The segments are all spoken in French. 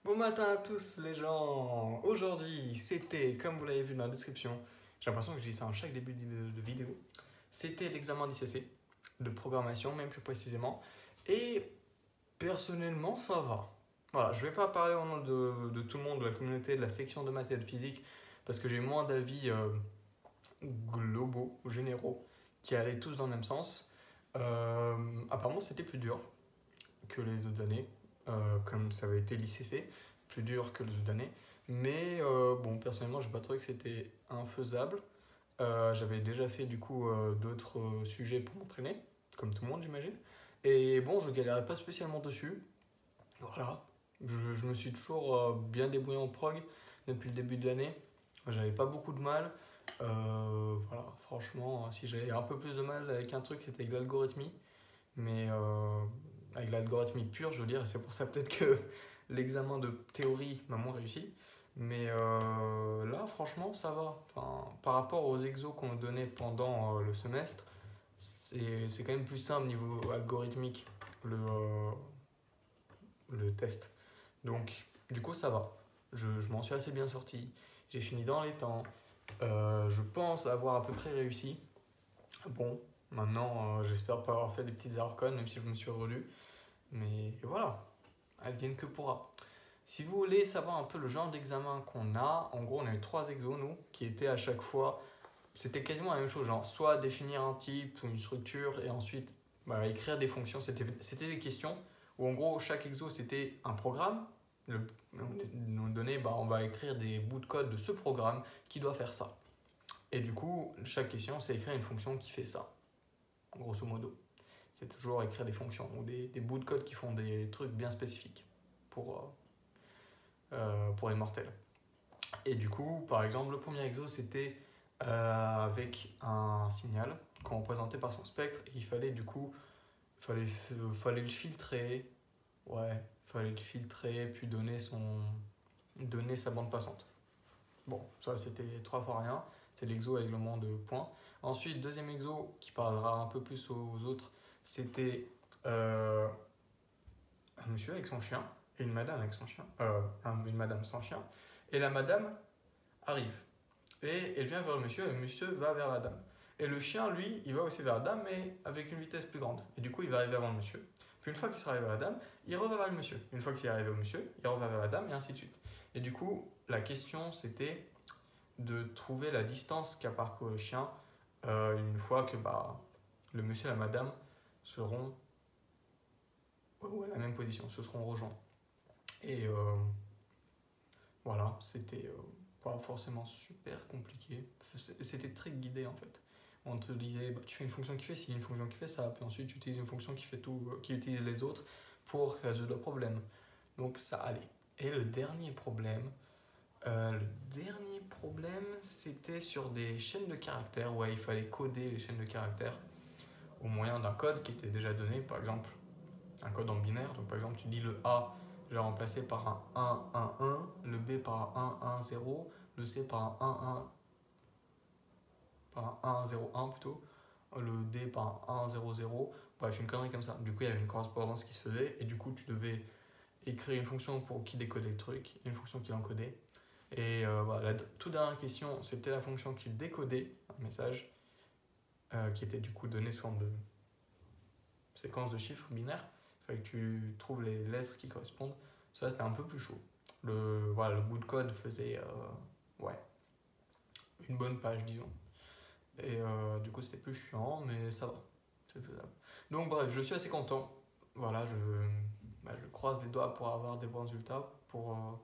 Bon matin à tous les gens. Aujourd'hui, c'était, comme vous l'avez vu dans la description, j'ai l'impression que je dis ça en chaque début de vidéo, c'était l'examen d'ICC, de programmation même plus précisément, et personnellement ça va. Voilà, je vais pas parler au nom de tout le monde, de la communauté, de la section de maths et de physique, parce que j'ai moins d'avis globaux, généraux, qui allaient tous dans le même sens. Apparemment c'était plus dur que les autres années, comme ça avait été l'ICC, plus dur que les autres années. Mais bon, personnellement, je n'ai pas trouvé que c'était infaisable. J'avais déjà fait du coup d'autres sujets pour m'entraîner, comme tout le monde j'imagine. Et bon, je galérais pas spécialement dessus. Voilà, je me suis toujours bien débrouillé en prog depuis le début de l'année. J'avais pas beaucoup de mal. Voilà, franchement, si j'avais un peu plus de mal avec un truc, c'était avec l'algorithmie. Mais avec l'algorithmie pure, je veux dire, et c'est pour ça peut-être que l'examen de théorie m'a moins réussi. Mais là, franchement, ça va. Enfin, par rapport aux exos qu'on me donnait pendant le semestre, c'est quand même plus simple niveau algorithmique, le test. Donc, du coup, ça va. Je m'en suis assez bien sorti. J'ai fini dans les temps. Je pense avoir à peu près réussi. Bon, maintenant, j'espère pas avoir fait des petites erreurs connes, même si je me suis relu. Mais voilà, advienne que pourra. Si vous voulez savoir un peu le genre d'examen qu'on a, en gros, on a eu 3 exos, nous, qui étaient à chaque fois, c'était quasiment la même chose, genre soit définir un type ou une structure et ensuite écrire des fonctions. C'était des questions où, en gros, chaque exo, c'était un programme. On donnait, on va écrire des bouts de code de ce programme qui doit faire ça. Et du coup, chaque question, c'est écrire une fonction qui fait ça, grosso modo. C'est toujours écrire des fonctions ou des bouts de code qui font des trucs bien spécifiques pour les mortels. Et du coup, par exemple, le premier exo, c'était avec un signal qu'on représentait par son spectre. Et il fallait du coup, fallait le filtrer. Ouais, fallait le filtrer, puis donner sa bande passante. Bon, ça c'était 3 fois rien. C'est l'exo avec le moins de points. Ensuite, deuxième exo qui parlera un peu plus aux autres, c'était un monsieur avec son chien et une madame avec son chien. Une madame sans chien. Et la madame arrive. Et elle vient vers le monsieur va vers la dame. Et le chien, lui, il va aussi vers la dame, mais avec une vitesse plus grande. Et du coup, il va arriver avant le monsieur. Puis une fois qu'il sera arrivé vers la dame, il revient vers le monsieur. Une fois qu'il est arrivé au monsieur, il revient vers la dame, et ainsi de suite. Et du coup, la question, c'était de trouver la distance qu'a parcouru le chien une fois que le monsieur et la madame seront à la même position, se seront rejoints. Et voilà, c'était pas forcément super compliqué. C'était très guidé en fait. On te disait, tu fais une fonction qui fait ci, une fonction qui fait ça, puis ensuite tu utilises une fonction qui fait tout, qui utilise les autres pour résoudre le problème. Donc ça allait. Et le dernier problème, c'était sur des chaînes de caractères. Ouais, il fallait coder les chaînes de caractères au moyen d'un code qui était déjà donné, par exemple un code en binaire. Donc par exemple, tu dis le A, je vais remplacer par un 1, 1, 1, le B par un 1, 1, 0, le C par un 1, 0, 1 plutôt, le D par un 1, 0, 0. Bref, une connerie comme ça. Du coup, il y avait une correspondance qui se faisait et du coup, tu devais écrire une fonction qui décodait le truc, une fonction qui l'encodait. Et voilà, la toute dernière question, c'était la fonction qui décodait un message qui était du coup donné sous forme de séquence de chiffres binaires. Il fallait que tu trouves les lettres qui correspondent. Ça, c'était un peu plus chaud. Le bout de code faisait une bonne page, disons. Et du coup, c'était plus chiant, mais ça va. C'est faisable. Donc, bref, je suis assez content. Voilà, je croise les doigts pour avoir des bons résultats, pour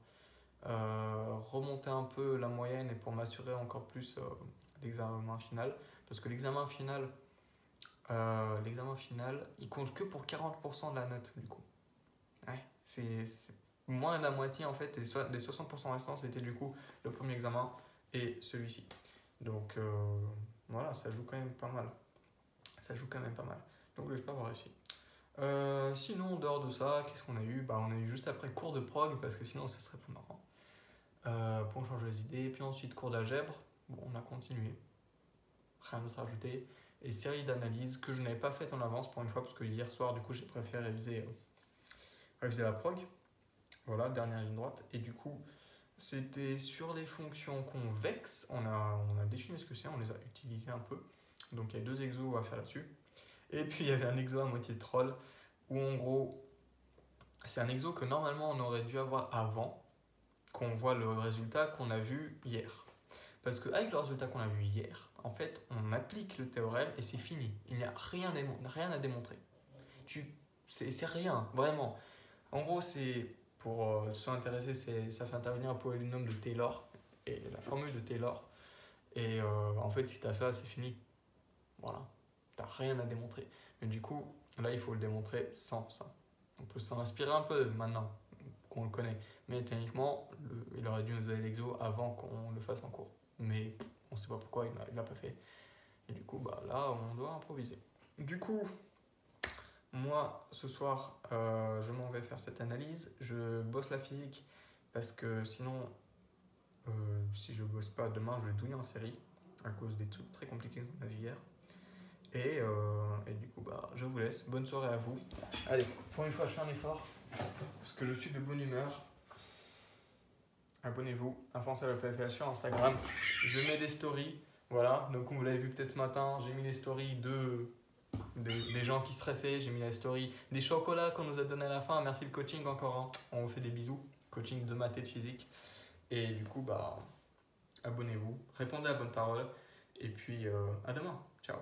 remonter un peu la moyenne et pour m'assurer encore plus l'examen final. Parce que l'examen final, il compte que pour 40% de la note, du coup. Ouais, c'est moins de la moitié en fait, et les 60% restants, c'était du coup le premier examen et celui-ci. Donc voilà, ça joue quand même pas mal. Ça joue quand même pas mal. Donc j'espère avoir réussi. Sinon, en dehors de ça, qu'est-ce qu'on a eu? On a eu juste après cours de prog, parce que sinon, ce serait pas marrant. Pour changer les idées. Puis ensuite, cours d'algèbre. Bon, on a continué. Rien d'autre à ajouter. Et série d'analyse que je n'avais pas faite en avance pour une fois, parce que hier soir, du coup, j'ai préféré réviser la prog. Voilà, dernière ligne droite. Et du coup, c'était sur les fonctions convexes. On a défini ce que c'est, on les a utilisées un peu. Donc il y a 2 exos à faire là-dessus. Et puis il y avait un exo à moitié troll, où en gros, c'est un exo que normalement on aurait dû avoir avant, qu'on voit le résultat qu'on a vu hier. Parce qu'avec le résultat qu'on a vu hier, en fait, on applique le théorème et c'est fini. Il n'y a rien à démontrer. C'est rien, vraiment. En gros, c'est pour ceux intéressés, ça fait intervenir un polynôme de Taylor et la formule de Taylor. Et en fait, si tu as ça, c'est fini. Voilà. Tu n'as rien à démontrer. Mais du coup, là, il faut le démontrer sans ça. On peut s'en inspirer un peu maintenant qu'on le connaît. Mais techniquement, il aurait dû nous donner l'exo avant qu'on le fasse en cours. Mais on ne sait pas pourquoi il l'a pas fait. Et du coup, bah, là, on doit improviser. Du coup, moi, ce soir, je m'en vais faire cette analyse. Je bosse la physique parce que sinon, si je bosse pas demain, je vais douiller en série à cause des trucs très compliqués qu'on a vu hier. Et du coup, bah, je vous laisse. Bonne soirée à vous. Allez, pour une fois, je fais un effort parce que je suis de bonne humeur. Abonnez-vous, Influence à la PFL sur Instagram. Je mets des stories. Voilà, donc comme vous l'avez vu peut-être ce matin, j'ai mis les stories des gens qui stressaient. J'ai mis la story des chocolats qu'on nous a donné à la fin. Merci le coaching encore. Hein. On vous fait des bisous. Coaching de maths et de physique. Et du coup, bah, abonnez-vous, répondez à bonne parole. Et puis, à demain. Ciao.